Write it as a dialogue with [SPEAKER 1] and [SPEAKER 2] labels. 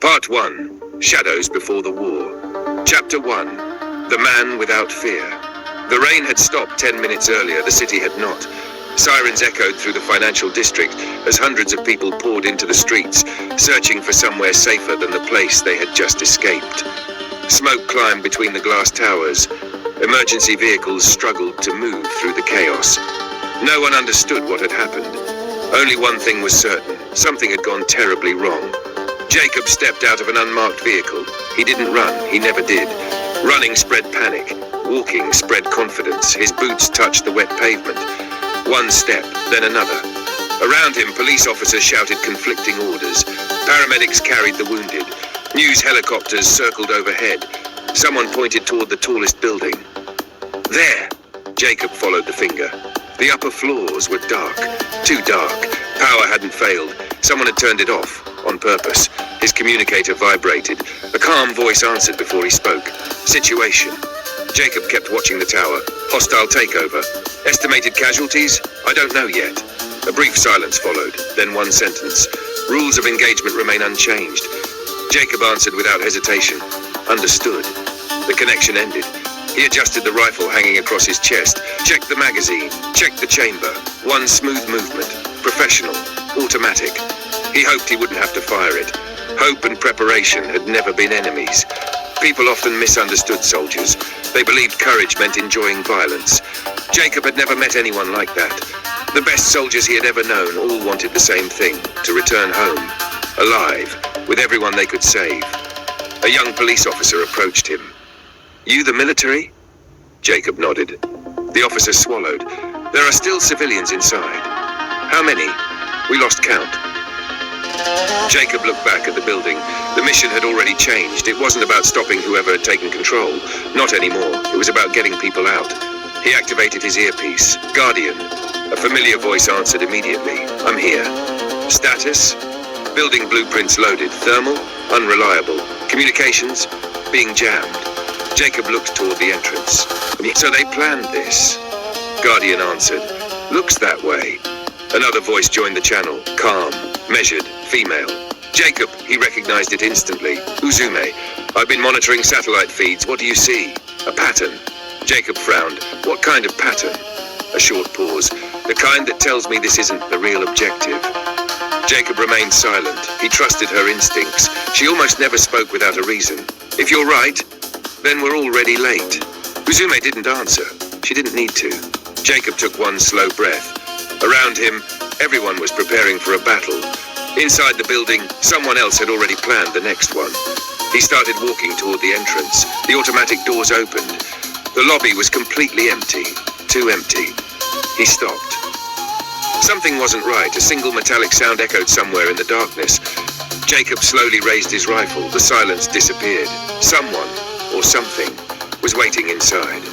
[SPEAKER 1] Part 1. Shadows Before the War. Chapter 1. The Man Without Fear. The rain had stopped 10 minutes earlier, the city had not. Sirens echoed through the financial district as hundreds of people poured into the streets, searching for somewhere safer than the place they had just escaped. Smoke climbed between the glass towers. Emergency vehicles struggled to move through the chaos. No one understood what had happened. Only one thing was certain: something had gone terribly wrong. Jacob stepped out of an unmarked vehicle. He didn't run, he never did. Running spread panic. Walking spread confidence. His boots touched the wet pavement. One step, then another. Around him, police officers shouted conflicting orders. Paramedics carried the wounded. News helicopters circled overhead. Someone pointed toward the tallest building. There! Jacob followed the finger. The upper floors were dark. Too dark. Power hadn't failed. Someone had turned it off. On purpose. His communicator vibrated. A calm voice answered before he spoke. Situation. Jacob kept watching the tower. Hostile takeover. Estimated casualties? I don't know yet. A brief silence followed, then one sentence. Rules of engagement remain unchanged. Jacob answered without hesitation. Understood. The connection ended. He adjusted the rifle hanging across his chest, checked the magazine, checked the chamber. One smooth movement. Professional. Automatic. He hoped he wouldn't have to fire it. Hope and preparation had never been enemies. People often misunderstood soldiers. They believed courage meant enjoying violence. Jacob had never met anyone like that. The best soldiers he had ever known all wanted the same thing: to return home, alive, with everyone they could save. A young police officer approached him. "You the military?" Jacob nodded. The officer swallowed. "There are still civilians inside." "How many?" "We lost count." Jacob looked back at the building. The mission had already changed. It wasn't about stopping whoever had taken control. Not anymore. It was about getting people out. He activated his earpiece. "Guardian." A familiar voice answered immediately. "I'm here." "Status?" "Building blueprints loaded. Thermal? Unreliable. Communications? Being jammed." Jacob looked toward the entrance. "So they planned this?" Guardian answered. "Looks that way." Another voice joined the channel. Calm. Measured. Female. Jacob, he recognized it instantly. "Uzume, I've been monitoring satellite feeds. What do you see?" "A pattern." Jacob frowned. "What kind of pattern?" A short pause. "The kind that tells me this isn't the real objective." Jacob remained silent. He trusted her instincts. She almost never spoke without a reason. "If you're right, then we're already late." Uzume didn't answer. She didn't need to. Jacob took one slow breath. Around him, everyone was preparing for a battle. Inside the building, someone else had already planned the next one. He started walking toward the entrance. The automatic doors opened. The lobby was completely empty. Too empty. He stopped. Something wasn't right. A single metallic sound echoed somewhere in the darkness. Jacob slowly raised his rifle. The silence disappeared. Someone, or something, was waiting inside.